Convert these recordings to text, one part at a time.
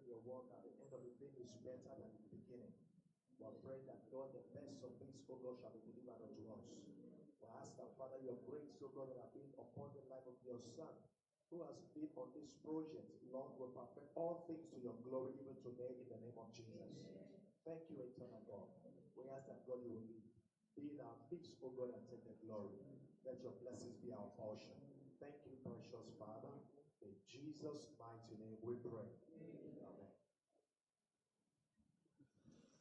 your word that the end of the thing is better than the beginning. We pray that God, the best of things, O God, shall be delivered unto us. We ask that, Father, your grace, O God, that have been upon the life of your Son, who has been on this project, Lord, will perfect all things to your glory, even today, in the name of Jesus. Thank you, eternal God. We ask that, God, you will be in our midst, O God, and take the glory. Let your blessings be our portion. Thank you, precious Father. In Jesus' mighty name we pray. Amen.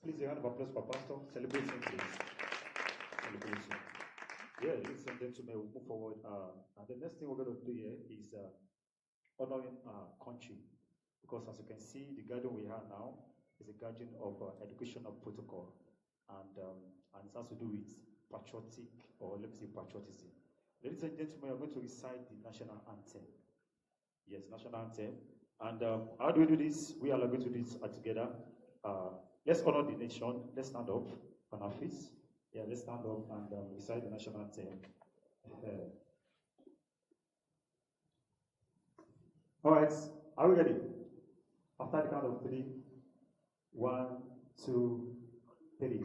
Please, a round of applause for Pastor. Celebration, please. Celebration. Yeah, ladies and gentlemen, we'll move forward. And the next thing we're going to do here is honoring our country. Because as you can see, the garden we have now is a garden of educational protocol. And it has to do with patriotic, or let me say patriotism. Ladies and gentlemen, we're going to recite the national anthem. Yes, national anthem. And how do we do this? We are going to do this together. Let's honor the nation. Let's stand up on our feet. Yeah, let's stand up and recite the national anthem. All right, are we ready? After the count of 3, 1, 2, 3.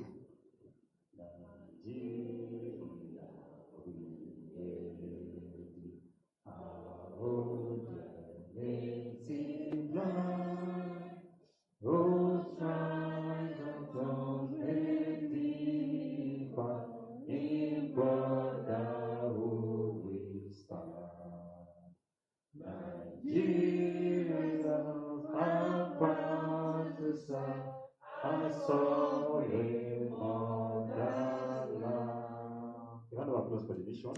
Round of applause for the nation.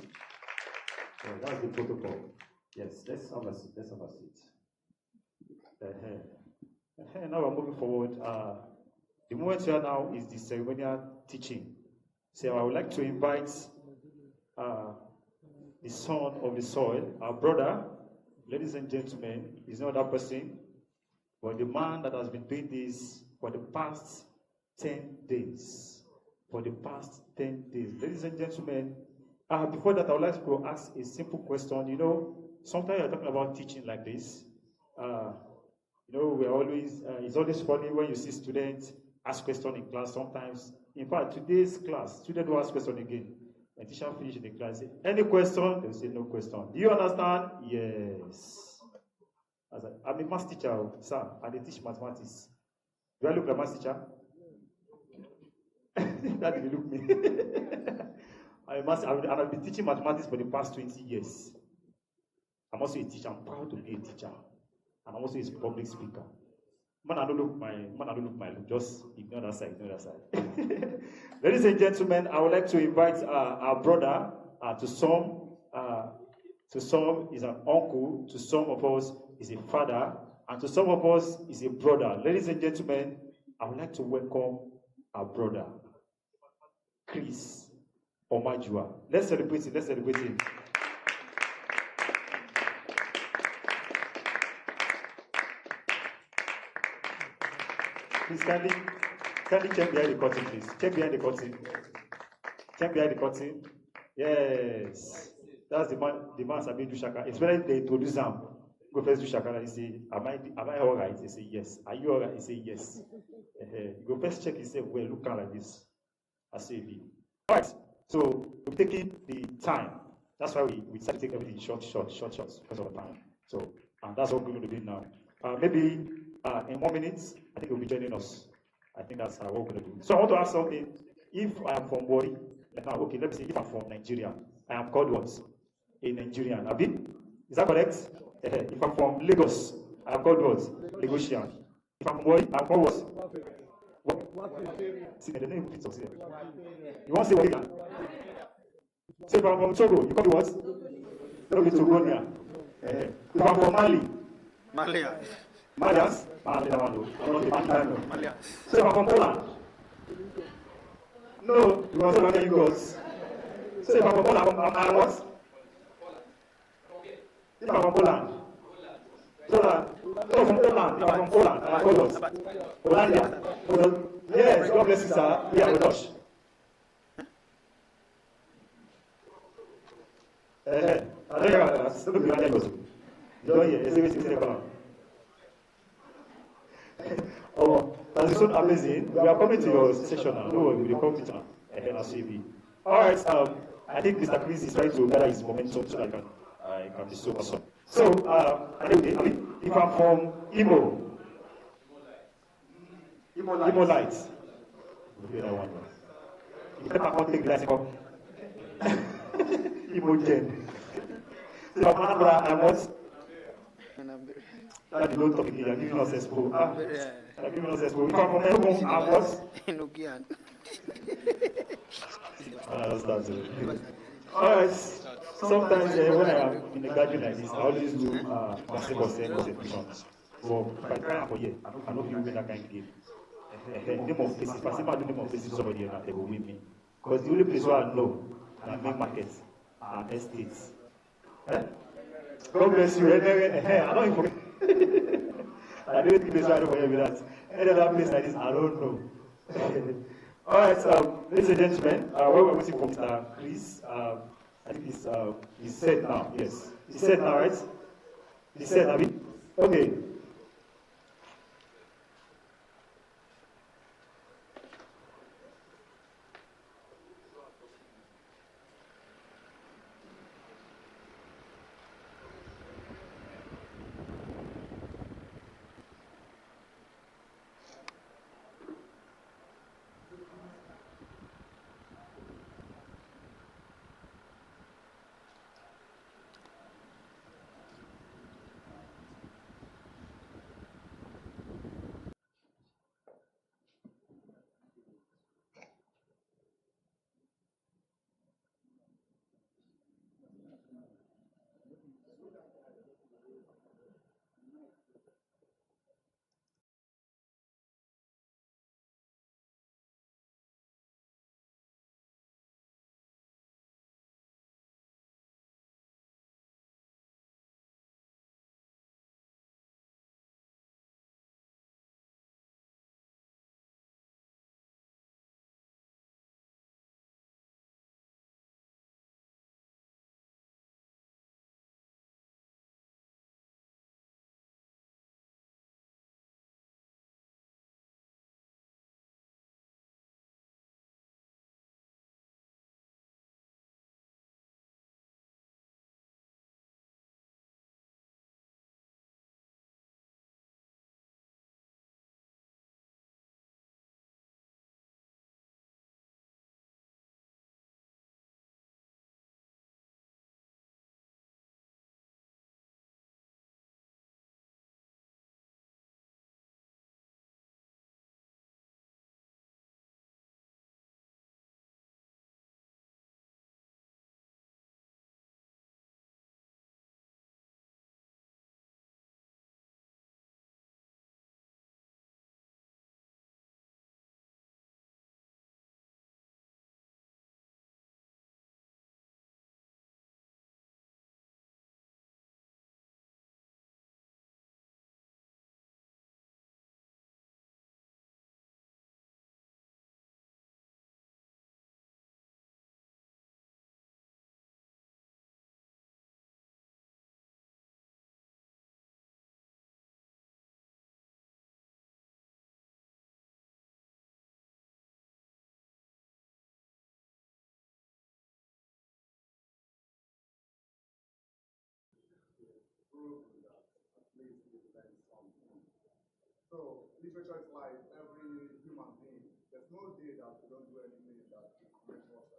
So that's the protocol. Yes, let's have a seat. Let's have a seat. Now we're moving forward. The moment here now is the ceremonial teaching. So I would like to invite the son of the soil, our brother, ladies and gentlemen, is not that person, but the man that has been doing this for the past 10 days. For the past 10 days. Ladies and gentlemen, before that, I would like to ask a simple question. You know, sometimes you're talking about teaching like this. You know, it's always funny when you see students ask questions in class sometimes. In fact, today's class, students will ask questions again. And teacher finish the class, say, any question? They'll say, no question. Do you understand? Yes. I'm a math teacher, sir, and I teach mathematics. Do I look like a math teacher? That didn't look me. I've been teaching mathematics for the past 20 years. I'm also a teacher. I'm proud to be a teacher. And I'm also a public speaker. Man, I don't look my look. Just ignore that side, Ladies and gentlemen, I would like to invite our brother to some is an uncle, to some of us is a father, and to some of us is a brother. Ladies and gentlemen, I would like to welcome our brother, Chris Omajuwa. Let's celebrate him. Let's celebrate him. Please kindly check behind the curtain, please. Check behind the curtain. Check behind the curtain. Yes. That's the man Sabi do shaka. It's when they introduce him. Go first do shaka and he say, am I all right? He say yes. Are you all right? He say yes. You go first check, he say, well, look like this. I say B. All right. So we're taking the time. That's why we decided to take everything short because of the time. So and that's what we're going to do now. Maybe in 1 minute, I think he'll be joining us. I think that's what we're going to do. So I want to ask something. If I am from Wari, okay, let me say if I'm from Nigeria, I am called what? A Nigerian. Abi? Is that correct? If I'm from Lagos, I am called what? Lagosian. If I'm from Wari, I'm called what? See, the name fits us here. You want to say what again? So if I'm from Togo, you call me what? That will be Togonia. If I'm from Mali, Malia. Malians? Malians. So if I'm from Poland? No, because I'm not you guys. So if I'm from Poland, I'm what? If I'm from Poland? Poland. No, from Poland. If I'm from Poland, I'm what? Polandia. Yes, God bless you, sir. Yeah, with us. I think I'm still going to be you don't hear. It's the soon amazing. We are coming to your session now. No, we will come with NRCB. All right. I think Mr. Chris is trying to gather his momentum so that I can be so awesome. So, anyway, if I'm from Imo Lights. Okay, that one. If I can't take the license, Imo Gen. So, I'm Anambra, I was. That is no topic here. You're giving us expo. You're giving us expo. If I'm from Enugu, I was. Alright. Sometimes when I am in a gathering like this, I always do basketball concentration. But if I try for here, I don't feel win that kind of game. Name of places, if I say my name of places, somebody here they will win me. Because the only place where I know are main markets and estates. God bless you. I don't even forget. I don't think place where I don't forget that. Any other place like this, I don't know. Alright, ladies and gentlemen, what we're waiting for Mr. Chris, I think he's set now, yes. He's set now, right? He's set, Abby? Okay. So literature is like every human being. There's no day that we don't do anything that makes us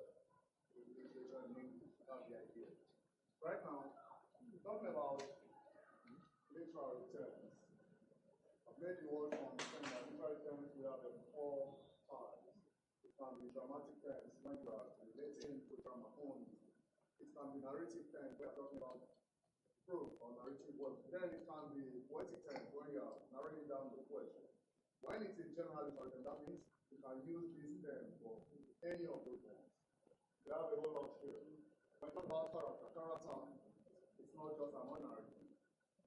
with literature and English. That's the idea. Right now, talking about literary terms. I've made the word from saying that literary terms we have four parts. It can be dramatic terms when you are relating to drama only. It can be narrative terms we are talking about prose or narrative work. Then it can be poetic terms when you are narrating down the poetry. When it is general literature, that means you can use this term for any of those ones. We have a whole lot here. When we talk about character, it's not just an ordinary thing.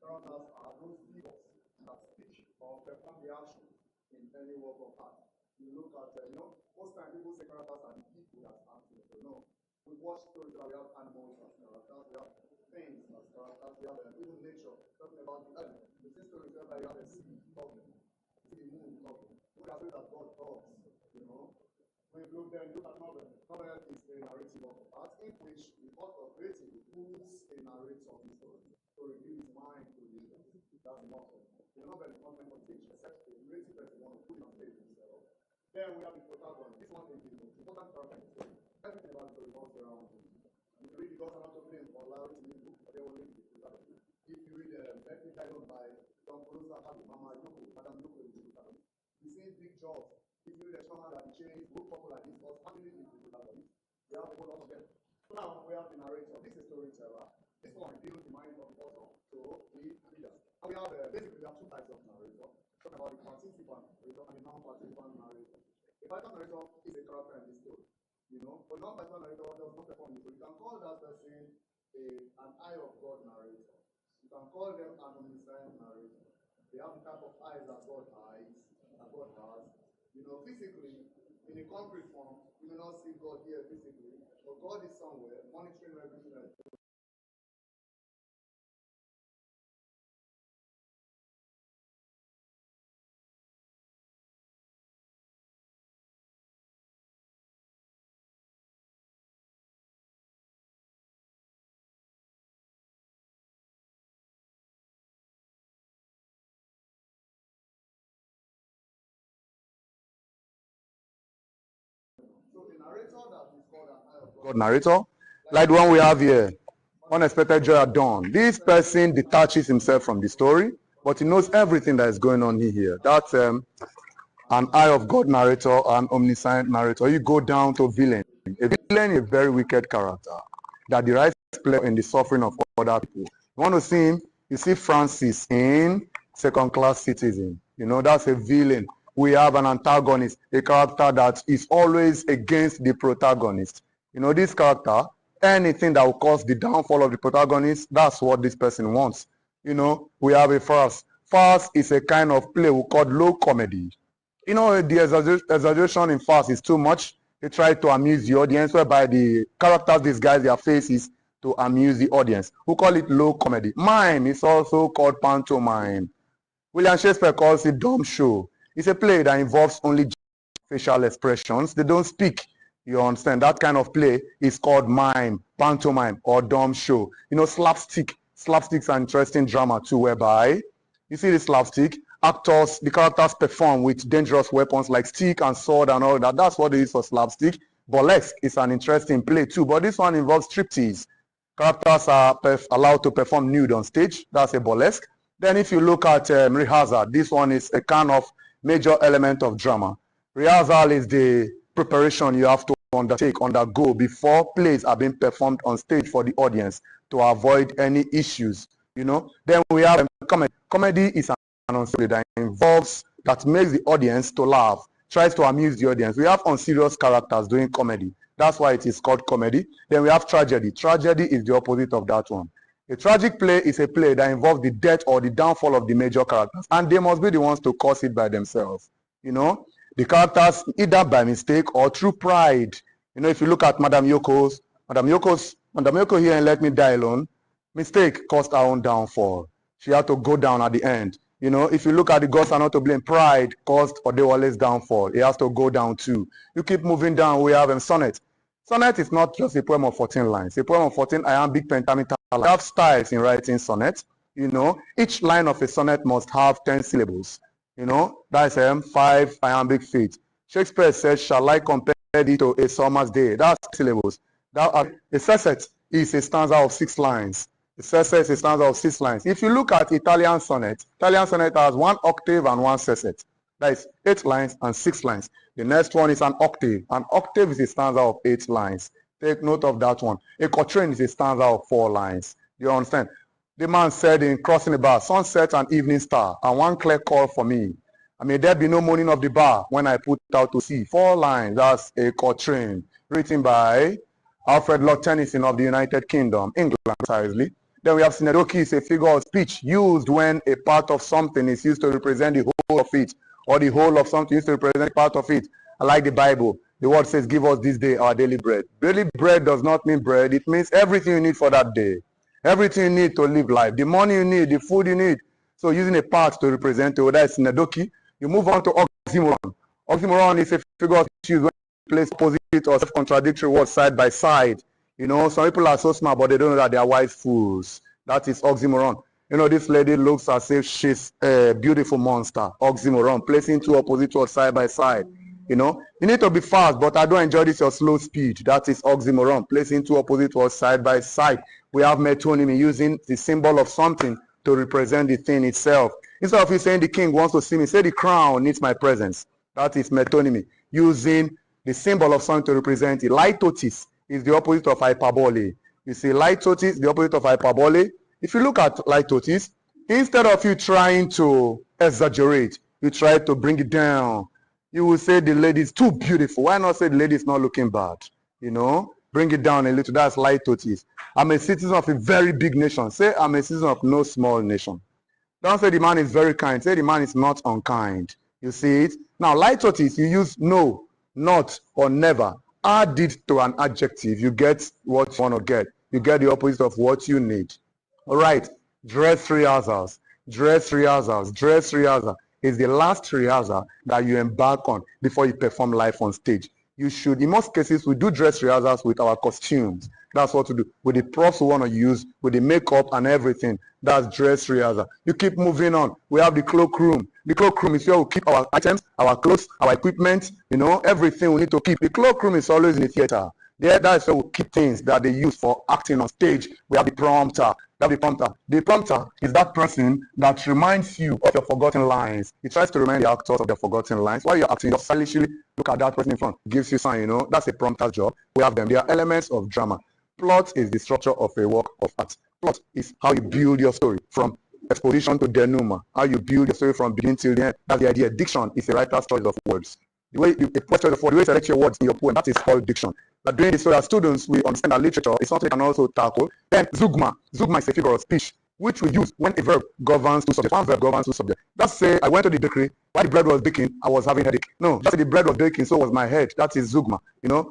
Characters are those figures that speak or perform the action in any work of art. You look at, most times people say characters are the people that act. We watch stories that we have animals as characters, we have things as characters, we have even nature, talking about the element. You see stories where you have a sea talking, you see the moon talking. We have that God talks, you know. We look at novel. Novel is a narrative of art in which the author creatively puts a narrator of his story to reveal his mind to the reader. That's the novel. The novel is not meant for teach, except the narrative person want to put it on stage himself. Then we have the protagonist. This one is the most important character in the story. Everything about the story revolves around him. If you read the Gospel of James or Larry in the book, they will link the protagonist. If you read Every Dialogue by John Polosa, Omajuwa, Madam Yoko, the same big jobs. If you read the Shaman that changed, book popular, this was family is the protagonist. We have a whole lot of them. So now we have the narrator. This is storyteller. This one reveals the mind of the author. So we readers. And we have basically we have two types of narrator. Talking about the participant narrator and the non-participant narrator. A participant narrator is a character in the story. You know, but non-participant narrator does not perform the story. You can call that person an eye of God narrator. You can call them an omniscient narrator. They have the type of eyes that God has. You know, physically, in a concrete form, you may not see God here physically, but God is somewhere monitoring everything that is going on. So the narrator that is called an eye of God narrator, like the one we have here, unexpected joy at dawn. This person detaches himself from the story, but he knows everything that is going on here. That's an eye of God narrator, an omniscient narrator. You go down to villain. A villain is a very wicked character that derives pleasure in the suffering of other people. You want to see him? You see Francis in Second Class Citizen. You know, that's a villain. We have an antagonist, a character that is always against the protagonist. You know, this character, anything that will cause the downfall of the protagonist, that's what this person wants. You know, we have a farce. Farce is a kind of play we call low comedy. You know, the exaggeration in farce is too much. They try to amuse the audience, whereby the characters disguise their faces to amuse the audience. We call it low comedy. Mime is also called pantomime. William Shakespeare calls it dumb show. It's a play that involves only facial expressions. They don't speak. You understand? That kind of play is called mime, pantomime, or dumb show. You know, slapstick. Slapstick's an interesting drama too, whereby you see the slapstick, actors, the characters perform with dangerous weapons like stick and sword and all that. That's what they use for slapstick. Burlesque is an interesting play too, but this one involves striptease. Characters are allowed to perform nude on stage. That's a burlesque. Then if you look at rehearsal, this one is a kind of major element of drama. Rehearsal is the preparation you have to undergo before plays are being performed on stage for the audience to avoid any issues. You know, then we have comedy. Comedy is an ensemble that makes the audience to laugh, tries to amuse the audience. We have unserious characters doing comedy. That's why it is called comedy. Then we have tragedy. Tragedy is the opposite of that one. A tragic play is a play that involves the death or the downfall of the major characters, and they must be the ones to cause it by themselves. You know, the characters either by mistake or through pride. You know, if you look at Madam Yoko here and Let Me Die Alone, mistake caused her own downfall. She had to go down at the end. You know, if you look at the gods are not to blame, pride caused Odewale's downfall. He has to go down too. You keep moving down, we have sonnet. Sonnet is not just a poem of 14 lines. A poem of 14 iambic pentameter lines. We have styles in writing sonnet. You know, each line of a sonnet must have 10 syllables. You know, that's 5 iambic feet. Shakespeare says, shall I compare thee to a summer's day? That's syllables. A sestet is a stanza of 6 lines. A sestet is a stanza of 6 lines. If you look at Italian sonnet has 1 octave and 1 sestet. That is 8 lines and 6 lines. The next one is an octave. An octave is a stanza of 8 lines. Take note of that one. A quatrain is a stanza of 4 lines. You understand? The man said in Crossing the Bar, sunset and evening star, and one clear call for me. And may there be no moaning of the bar when I put out to sea. 4 lines, that's a quatrain. Written by Alfred Lord Tennyson of the United Kingdom, England precisely. Then we have synecdoche, is a figure of speech used when a part of something is used to represent the whole of it, or the whole of something used to represent part of it. I like the Bible. The word says, give us this day our daily bread. Daily bread does not mean bread. It means everything you need for that day. Everything you need to live life. The money you need, the food you need. So using a part to represent it, whether it's synecdoche, you move on to oxymoron. Oxymoron is a figure of speech when you place opposite or self-contradictory words side by side. Some people are so smart, but they don't know that they are wise fools. That is oxymoron. This lady looks as if she's a beautiful monster. Oxymoron, placing two opposite words side by side. You need to be fast, but I don't enjoy this your slow speed. That is oxymoron, placing two opposite words side by side. We have metonymy, using the symbol of something to represent the thing itself. Instead of you saying the king wants to see me, say the crown needs my presence. That is metonymy, using the symbol of something to represent it. Litotes is the opposite of hyperbole. You see, litotes, the opposite of hyperbole. If you look at litotes, instead of you trying to exaggerate, you try to bring it down. You will say the lady is too beautiful. Why not say the lady is not looking bad? Bring it down a little. That's litotes. I'm a citizen of a very big nation. Say I'm a citizen of no small nation. Don't say the man is very kind. Say the man is not unkind. You see it? Now, litotes, you use no, not, or never. Add it to an adjective. You get what you want to get. You get the opposite of what you need. All right. Dress rehearsals. Dress rehearsals. Dress rehearsal is the last rehearsal that you embark on before you perform live on stage. You should, in most cases, we do dress rehearsals with our costumes. That's what to do. With the props we want to use, with the makeup and everything. That's dress rehearsal. You keep moving on. We have the cloakroom. The cloakroom is where we keep our items, our clothes, our equipment, everything we need to keep. The cloakroom is always in the theater. There, that's where we keep things that they use for acting on stage. We have the prompter. The prompter is that person that reminds you of your forgotten lines. He tries to remind the actors of their forgotten lines. While you're acting, you silently look at that person in front. Gives you sign, That's a prompter's job. We have them. They are elements of drama. Plot is the structure of a work of art. Plot is how you build your story from exposition to denouement. How you build your story from beginning till the end. That's the idea. Diction is a writer's choice of words. The way you select your words in your poem, that is called diction. But doing this so that students will understand that literature is something they can also tackle. Then Zugma. Zugma is a figure of speech, which we use when a verb governs two subjects. One verb governs two subjects. Just say, I went to the bakery. While the bread was baking, I was having a headache. No, just say the bread was baking, so was my head. That is Zugma.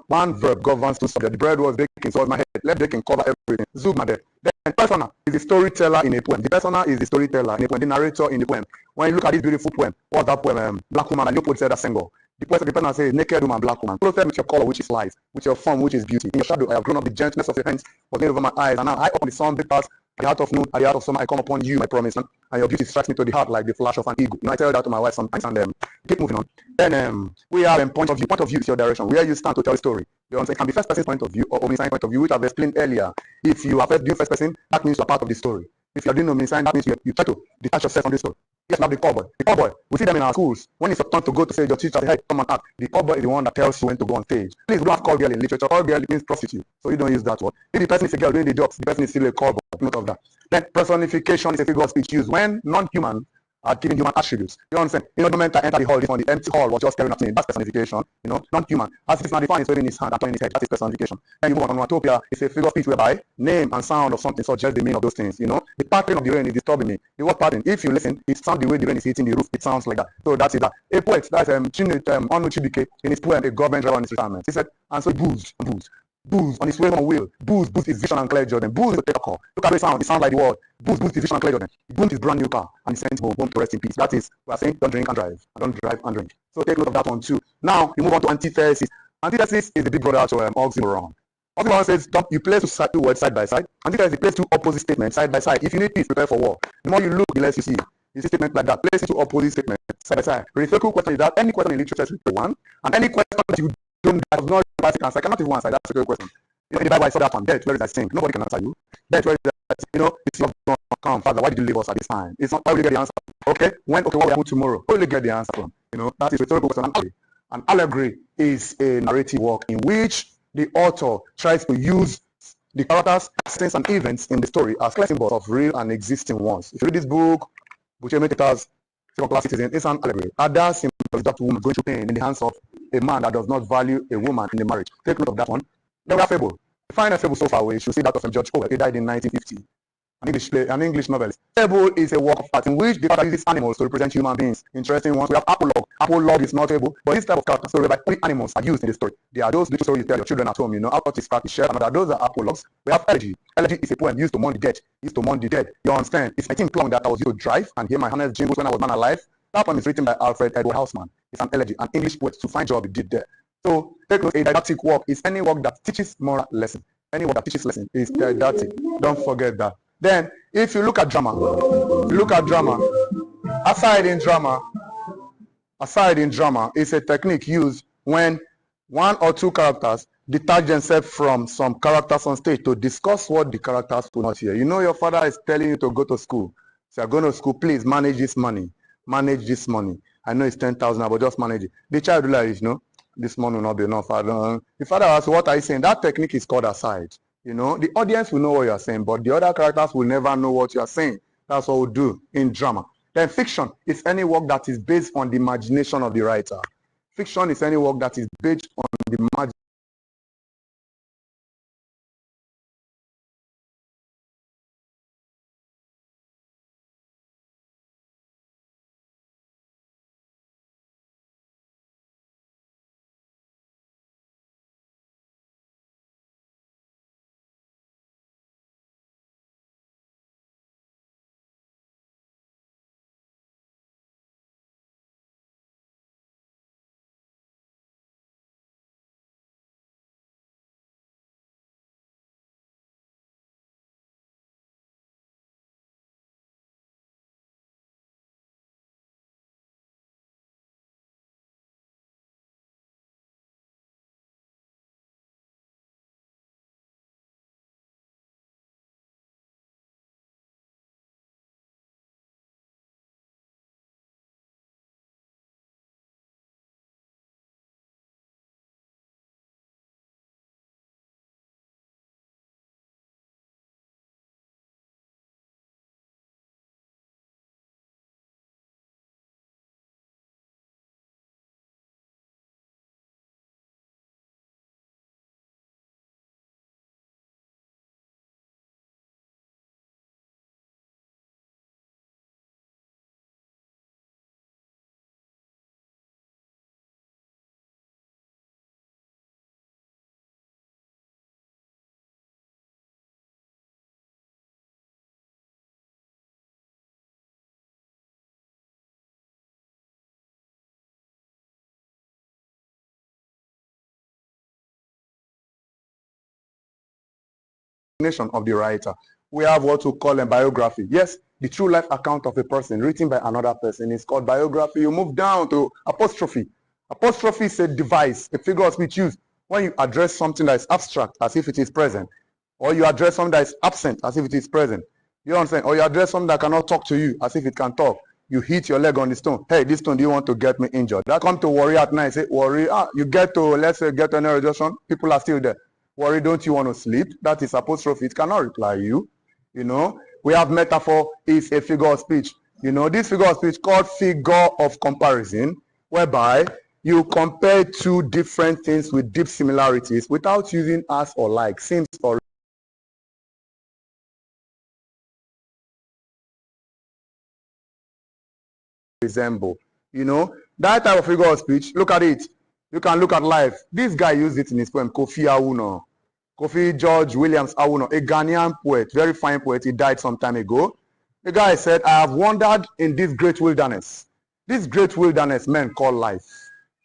One verb governs two subjects. The bread was baking, so was my head. Let baking cover everything. Zugma there. Then persona is the storyteller in a poem. The persona is the storyteller in a poem, the narrator in the poem. When you look at this beautiful poem, what's that poem? Black Woman, and Leopold said a single. The person says, naked woman, black woman. Clothed with your color, which is life, with your form, which is beauty. In your shadow, I have grown up, the gentleness of your hands was made over my eyes. And now, high up on the sun, big pass, at the heart of noon, at the heart of summer, I come upon you, my promise. And your beauty strikes me to the heart like the flash of an eagle. I tell that to my wife sometimes, and keep moving on. Then we have point of view. Point of view is your direction, where you stand to tell a story. You understand? It can be first person's point of view or omniscient point of view, which I've explained earlier. If you are doing first person, that means you are part of the story. If you are doing omniscient, that means you try to detach yourself from this story. Yes, now the cowboy. The cowboy, we see them in our schools. When it's your turn to go to say your teacher, hey, come and act. The cowboy is the one that tells you when to go on stage. Please, we don't have call girl in literature. Call girl means prostitute. So you don't use that word. If the person is a girl doing the jobs, the person is still a cowboy. Note of that. Then personification is a figure of speech used when non-human are given human attributes. You understand? The moment I enter the hall, this one, the empty hall was just staring at me. That's personification. Non-human. As if it's not defined, it's waving his hand and turning his head. That is personification. Then you move on. Onomatopoeia is a figure of speech whereby name and sound of something suggest the meaning of those things. The pattern of the rain is disturbing me. The word pattern, if you listen, it sounds the way the rain is hitting the roof. It sounds like that. So that's it. A poet, that's Onu Chibike, in his poem, A Government Driver on His Retirement. He said, and so booze on his way on wheel. Booze his vision and clear Jordan. Booze is a take call. Look at the sound. It sounds like the word. Booze his vision and clear Jordan. He boomed his brand new car and he sent home to rest in peace. That is, we are saying don't drink and drive. And don't drive and drink. So take note of that one too. Now you move on to antithesis. Antithesis is the big brother to oxymoron. Oxymoron says you place two words side by side. Antithesis is place two opposite statements side by side. If you need peace, prepare for war. The more you look, the less you see. You see statements like that. Place two opposite statements side by side. Rhetorical question is that any question in literature is one, and any question that you don't have not basic answer. I cannot even answer. That's a good question. In the Bible, I saw that one. Death, where is that sink? Nobody can answer you. Death, where is that? It's your come, Father. Why did you leave us at this time? It's not. Why will you get the answer? Okay, what will happen tomorrow? Where will you get the answer from? That is a rhetorical question. An allegory is a narrative work in which the author tries to use the characters, scenes, and events in the story as clear symbols of real and existing ones. If you read this book, Buchemeta's Second-Class Citizen, it's an allegory. Ada symbol is that woman going through pain in the hands of a man that does not value a woman in the marriage. Take note of that one. Then we have Fable. The finest Fable so far away, you should see that of George Orwell. He died in 1950. An English novelist. Fable is a work of art in which the author uses animals to represent human beings. Interesting ones. We have apologue. Apologue is not fable, but this type of character story whereby only animals are used in the story. There are those little stories you tell your children at home, how thought is practice, share another. Those are apologues. We have elegy. Elegy is a poem used to mourn the dead. You understand? It's 19 plum that I was used to drive and hear my harness jingles when I was man alive. That poem is written by Alfred Edward Houseman. It's an elegy, an English poet to find job he did there. So take note, a didactic work is any work that teaches moral lesson. Any work that teaches lesson is didactic. Don't forget that. Then, if you look at drama, aside in drama, it's a technique used when one or two characters detach themselves from some characters on stage to discuss what the characters will not hear. You know your father is telling you to go to school. So you're going to school, please manage this money. Manage this money. I know it's 10,000, but just manage it. The child will like, this money will not be enough. The father asks, what are you saying? That technique is called aside. The audience will know what you are saying, but the other characters will never know what you are saying. That's what we do in drama. Then fiction is any work that is based on the imagination of the writer. Fiction is any work that is based on the imagination of the writer. We have what we call a biography. Yes, the true life account of a person written by another person is called biography. You move down to apostrophe. Apostrophe is a device, a figure of speech used when you address something that is abstract as if it is present, or you address something that is absent as if it is present. You know what I'm saying? Or you address something that cannot talk to you as if it can talk. You hit your leg on the stone. Hey, this stone, do you want to get me injured? That come to worry at night. Say, worry. You get to, let's say, get an reduction. People are still there. Worry, don't you want to sleep? That is apostrophe. It cannot reply you. We have metaphor is a figure of speech. This figure of speech called figure of comparison, whereby you compare two different things with deep similarities without using as or like, seems or resemble. That type of figure of speech, look at it. You can look at life. This guy used it in his poem, Kofi Awuno. Kofi George Williams Awuno, a Ghanaian poet, very fine poet. He died some time ago. The guy said, I have wandered in this great wilderness. This great wilderness men call life.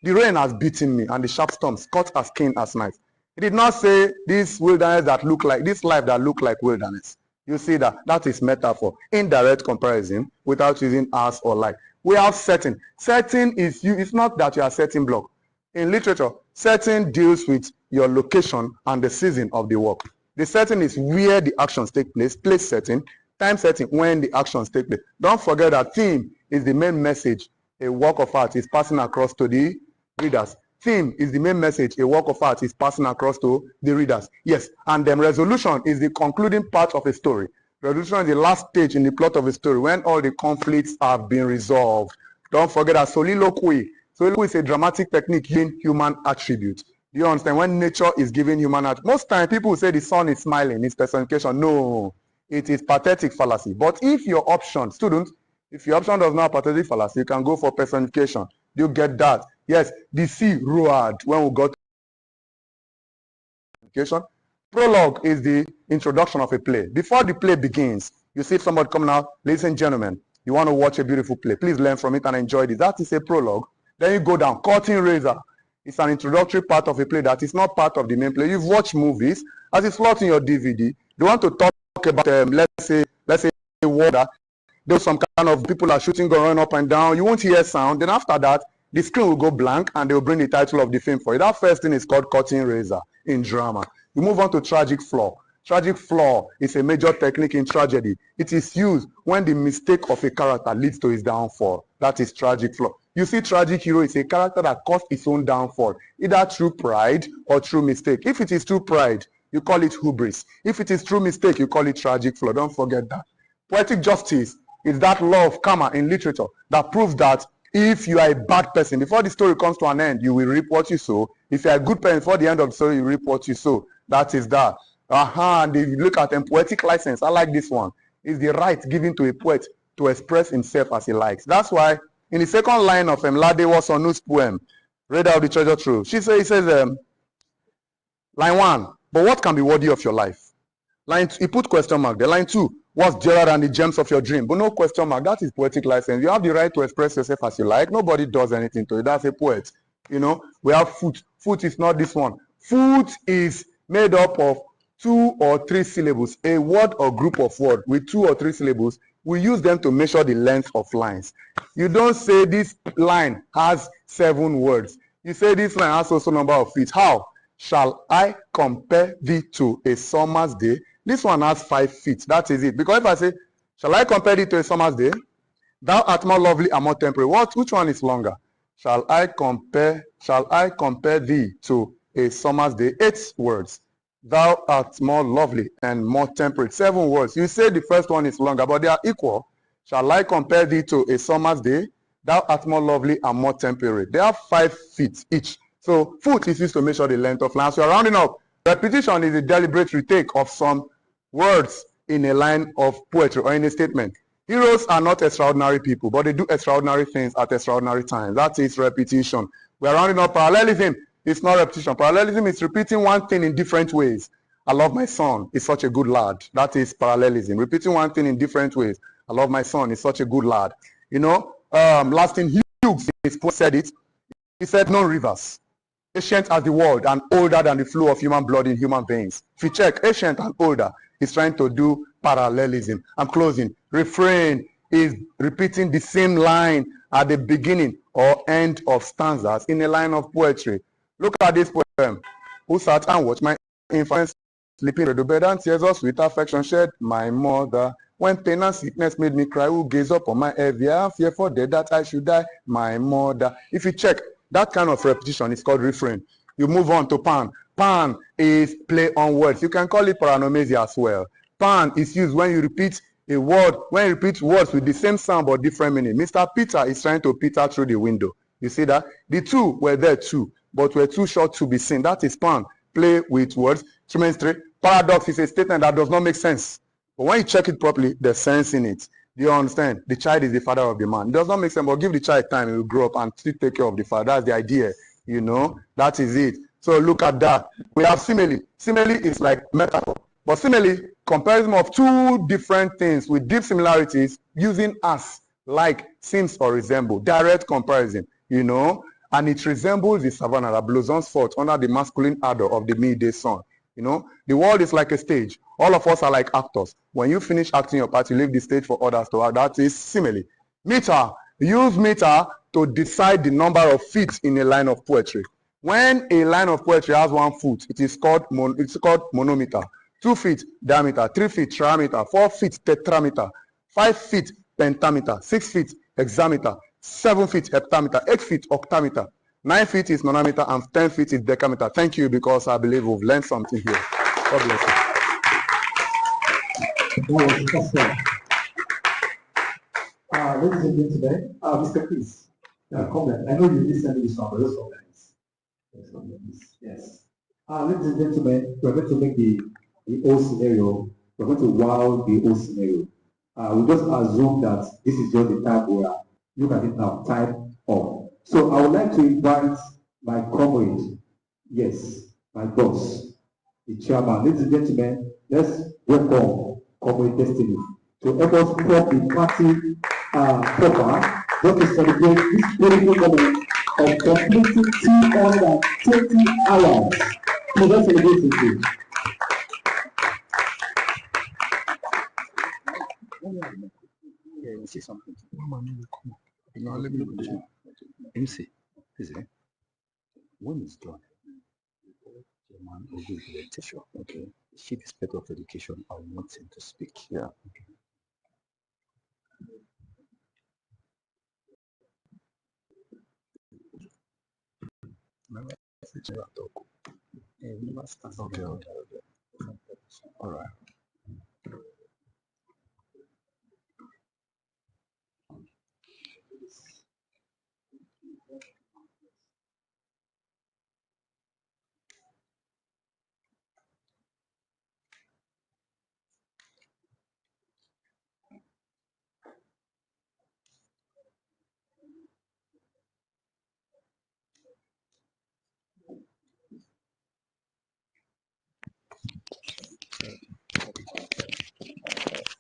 The rain has beaten me, and the sharp storms cut as keen as knife. He did not say this wilderness that look like, this life that look like wilderness. You see that is metaphor, indirect comparison without using as or like. We have setting. Setting is it's not that you are setting block. In literature, setting deals with your location and the season of the work. The setting is where the actions take place, place setting, time setting when the actions take place. Don't forget that theme is the main message a work of art is passing across to the readers. Theme is the main message a work of art is passing across to the readers. Yes, and then resolution is the concluding part of a story. Resolution is the last stage in the plot of a story when all the conflicts have been resolved. Don't forget that soliloquy. Soliloquy is a dramatic technique in human attributes. Do you understand? When nature is giving human attributes. Most times people say the sun is smiling, it's personification. No, it is pathetic fallacy. But if your option, students, if your option does not have pathetic fallacy, you can go for personification. Do you get that? Yes, the sea roared when we got to personification. Prologue is the introduction of a play. Before the play begins, you see somebody coming out, ladies and gentlemen, You want to watch a beautiful play. Please learn from it and enjoy this. That is a prologue. Then you go down. Curtain Raiser. It's an introductory part of a play that is not part of the main play. You've watched movies. As it's slot in your DVD, they want to talk about, let's say water. There's some kind of people are shooting, going up and down. You won't hear sound. Then after that, the screen will go blank and they will bring the title of the film for you. That first thing is called curtain raiser in drama. You move on to tragic flaw. Tragic flaw is a major technique in tragedy. It is used when the mistake of a character leads to his downfall. That is tragic flaw. You see, tragic hero is a character that caused its own downfall, either through pride or through mistake. If it is through pride, you call it hubris. If it is through mistake, you call it tragic flaw. Don't forget that. Poetic justice is that law of karma in literature that proves that if you are a bad person, before the story comes to an end, you will reap what you sow. If you are a good person, before the end of the story, you reap what you sow. That is that. And if you look at them, poetic license, I like this one, is the right given to a poet to express himself as he likes. That's why in the second line of Ladewa Sonu's poem, Read Out the Treasure Trove, he says, line 1, but what can be worthy of your life? Line 2, he put question mark there. Line 2, what's dearer than the gems of your dream? But no question mark. That is poetic license. You have the right to express yourself as you like. Nobody does anything to you. That's a poet. You know, we have foot. Foot is not this one. Foot is made up of 2 or 3 syllables. A word or group of words with 2 or 3 syllables. We use them to measure the length of lines. You don't say this line has 7 words. You say this line has also number of feet. How? Shall I compare thee to a summer's day? This one has 5 feet. That is it. Because if I say, shall I compare thee to a summer's day? Thou art more lovely and more temperate. Which one is longer? Shall I compare thee to a summer's day? 8 words. Thou art more lovely and more temperate. 7 words. You say the first one is longer, but they are equal. Shall I compare thee to a summer's day? Thou art more lovely and more temperate. They have 5 feet each. So foot is used to measure the length of line. So you're rounding up. Repetition is a deliberate retake of some words in a line of poetry or in a statement. Heroes are not extraordinary people, but they do extraordinary things at extraordinary times. That is repetition. We are rounding up. Parallelism is not repetition. Parallelism is repeating one thing in different ways. I love my son. He's such a good lad. That is parallelism. Repeating one thing in different ways. I love my son. He's such a good lad. You know, Lasting Hughes, his poet said it. He said, "No rivers, ancient as the world and older than the flow of human blood in human veins." If you check, ancient and older, he's trying to do parallelism. I'm closing. Refrain is repeating the same line at the beginning or end of stanzas in a line of poetry. Look at this poem. Who sat and watched my infant sleeping in the bed and tears of sweet affection shed my mother. When pain and sickness made me cry, who gazed up on my heavy and fear for death that I should die, my mother. If you check, that kind of repetition is called refrain. You move on to pan. Pan is play on words. You can call it paranomasia as well. Pan is used when you repeat a word, when you repeat words with the same sound but different meaning. Mr. Peter is trying to peter through the window. You see that? The two were there too, but were too short to be seen. That is pan. Play with words. Paradox is a statement that does not make sense. But when you check it properly, there's sense in it. Do you understand? The child is the father of the man. It does not make sense, but give the child time, he will grow up and still take care of the father. That's the idea, you know. That is it. So look at that. We have simile. Simile is like metaphor. But simile, comparison of 2 different things with deep similarities using as, like, seems or resemble. Direct comparison, you know. And it resembles the savannah that blossoms forth under the masculine ardor of the midday sun. You know, the world is like a stage. All of us are like actors. When you finish acting your part, you leave the stage for others to act. That is simile. Meter. Use meter to decide the number of feet in a line of poetry. When a line of poetry has 1 foot, it is called monometer. 2 feet diameter, 3 feet triameter, 4 feet tetrameter, 5 feet pentameter, 6 feet hexameter, 7 feet heptameter, 8 feet octameter, 9 feet is nonameter, and 10 feet is decameter. Thank you, because I believe we've learned something here. God bless you. Ladies and gentlemen, Mr. Chris, comment. I know you listened to this one, but let's organize. Yes. Ladies and gentlemen, we're going to make the old scenario. We're going to wow the old scenario. We just assume that this is just the time where look at it now, time off. So I would like to invite my comrade, yes, my boss, the chairman. Ladies and gentlemen, let's welcome Comrade Destiny to help us put the party program just to celebrate this beautiful moment of completing 220 hours. Please let's celebrate with you. Yeah, you see something. Mama, come on. No, let me see. Is it? When it's done, the man will give you a teacher. Okay. Chief Inspector of Education, I want him to speak. Yeah. Okay. Okay. All right.